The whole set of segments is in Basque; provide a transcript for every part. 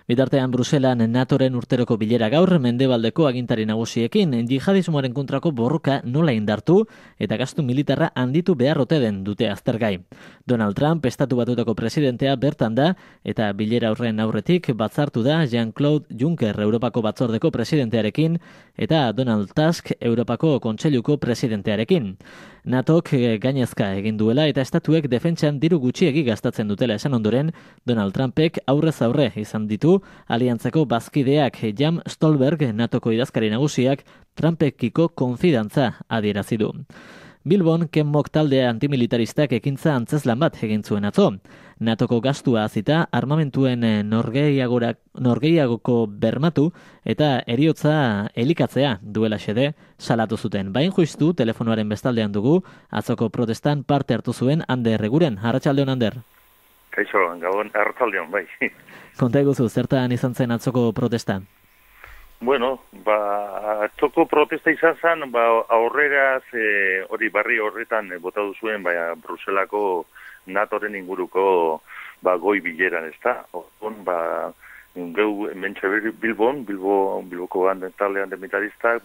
Bitartean Bruselan NATOren urteroko bilera gaur, mendebaldeko agintari nagusiekin, jihadismoaren kontrako borroka nola indartu eta gastu militarra handitu behar ote den dute aztergai. Donald Trump, Estatu Batuetako presidentea bertan da, eta bilera horren aurretik batzartu da Jean-Claude Juncker, Europako batzordeko presidentearekin, eta Donald Tusk, Europako kontseiluko presidentearekin. NATOk gainezka egin duela eta estatuek defentsan diru gutxiegi gastatzen dutela esan ondoren, Donald Trumpek aurrez aurre izan ditu aliantzako bazkideak. Jan Stolberg, NATOko idazkari nagusiak, Trumpekiko konfidantza adierazi du. Bilbon, Kenmok talde antimilitaristak ekintza antzezlan bat egin zuen atzo. NATOko gastua hazita, armamentuen norgehiagoko bermatu eta eriotza elikatzea duela xede salatu zuten. Bain juistu, telefonoaren bestaldean dugu, atzoko protestan parte hartu zuen Ander Eguren. Arratsaldeon, Ander. Kaixo, gabon, arratsaldeon, bai. Konta eguzu, zertan izan zen atzoko protesta? Bueno, atzoko protesta izan zen, aurreraz, hori barri horretan botatu zuen, Bruselako NATOren inguruko goi bileran, ez da? Geu mentxe Bilboko taldean demilitaristak,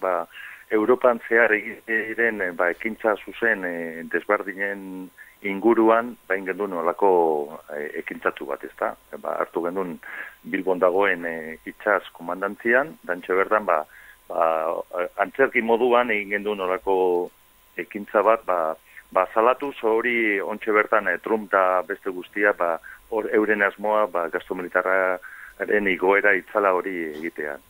Europan zehar egiten ekintza zuzen desberdinen inguruan, gendun olako ekintzatu bat, ez da? Hartu gendun Bilbon dagoen itxas komandantzian, dantxe berdan, antzerki moduan egin gendun olako ekintza bat, salatu, hori ontxe bertan Trump da beste guztia, euren asmoa, gastu militarraren igoera itzala hori egitean.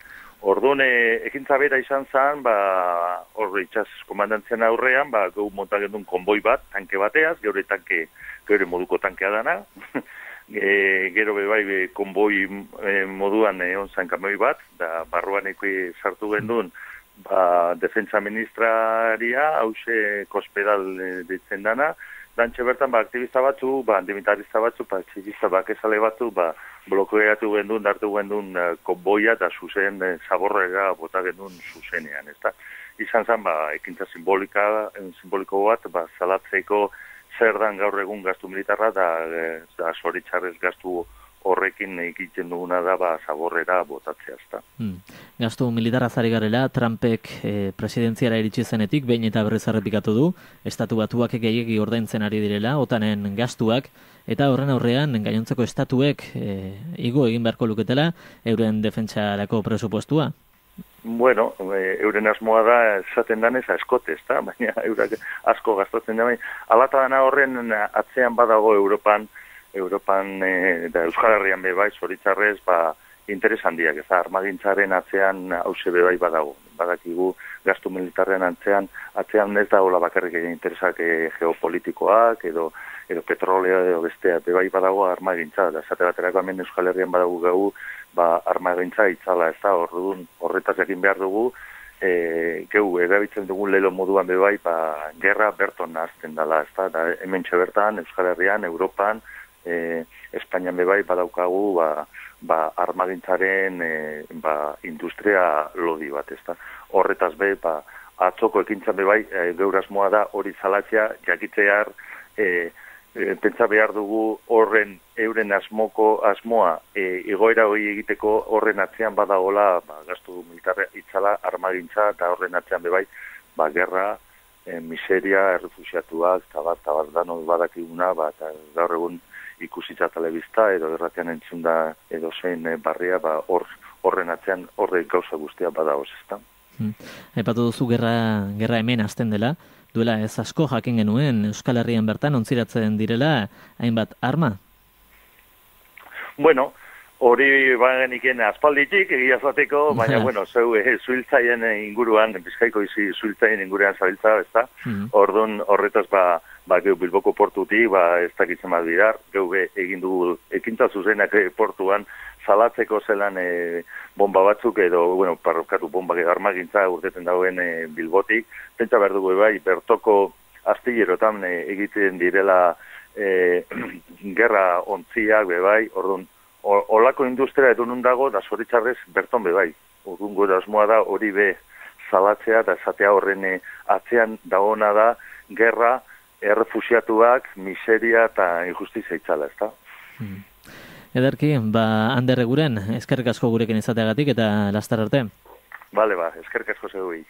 Orduan, ekintza bera izan zen, hor itxas komandantzian aurrean, gau monta gendun konboi bat, tanke bateaz, geure moduko tankea dana, gero bebai konboi moduan egon zen kamoi bat, da barruan sartu gendun, defentsa ministraria, hause kospedal ditzen dana, dantxe bertan, aktivista batzu, antimitarista batzu, txikista bakezale batzu, blokeatu gendun, dartu gendun konboia eta zuzen zaborrega bota gendun zuzenean, ez da? Izan zen, ekintza simboliko bat, salatzeko zer dan gaur egun gastu militarra, da zoritxarrez gastu horrekin egiten duguna da, zaborrera botatzea, ez da. Gastu militarra zari garela, Trumpek presidentziara iritsi zenetik, behin eta berriz errepikatu du, Estatu Batuak gehiegi ordaintzen ari direla, OTANen gastuak, eta horren aurrean, gainontzeko estatuek igo egin beharko luketela, euren defentsarako presupuestua? Bueno, euren asmoa da, esaten danez, askote, ez da? Baina eurak asko gastatzen da, alata dana horren atzean badago Europan da Euskal Herrian bebai, zoritzarrez, interes handiak, ez da, armagintzaren atzean hause bebai badago. Badakigu gastu militarren atzean ez da hola bakarrik egin interesak geopolitikoak, edo petroleo edo bestea, bebai badago armagintza, da esate baterako hemen Euskal Herrian badago gau, armagintza itzala, ez da, horretaz jakin behar dugu, geu erabiltzen dugun lelo moduan bebai, gerra berton nahazten dela, ez da, hemen bertan, Euskal Herrian, Europan, Espainian bebai badaukagu armagintzaren industria lodi bat, ez da. Horretaz be, atzoko ekintzan bebai, geur asmoa da hori zalatzea, jakitzear, pentsa behar dugu euren asmoa igoera hori egiteko horren atzean badagola gastu militarra itzala armagintza eta horren atzean bebai, gerra, miseria, errefusiatuak, tabar dano badakiguna, eta gaur egun ikusitza telebista edo erratean entzunda edo zein barria, horren atzean horre gauza guztia badagoz, ezta. Aipatu duzu gerra hemen hasten dela, duela ez asko jakin genuen Euskal Herrian bertan ontziratzen direla hainbat arma? Bueno, hori geniken aspalditik egia zateko, baina zeu zuhiltzaien inguruan, Bizkaiko zuhiltzaien inguruan zabiltza, ezta? Orduan horretaz geu Bilboko portutik, ez dakitzen bat bidar, geu egin dugu ekintza zuzenak portuan, salatzeko zelan bomba batzuk edo, parrokatu bomba armagintza urteten dagoen Bilbotik, pentsa behar dugu bertoko astillerotan egiten direla gerra ontziak bebai, orduan, olako industria edo nun dago, da zoritzarrez berton bebai. Orduan gure asmoa da hori be salatzea, da esatea horren atzean dagona da gerra, errefusiatuak, miseria eta injustizia itzala, ez da? Ederki, Ander Eguren, eskerrik asko gurekin izateagatik eta lastar arte. Bale, eskerrik asko zegoei.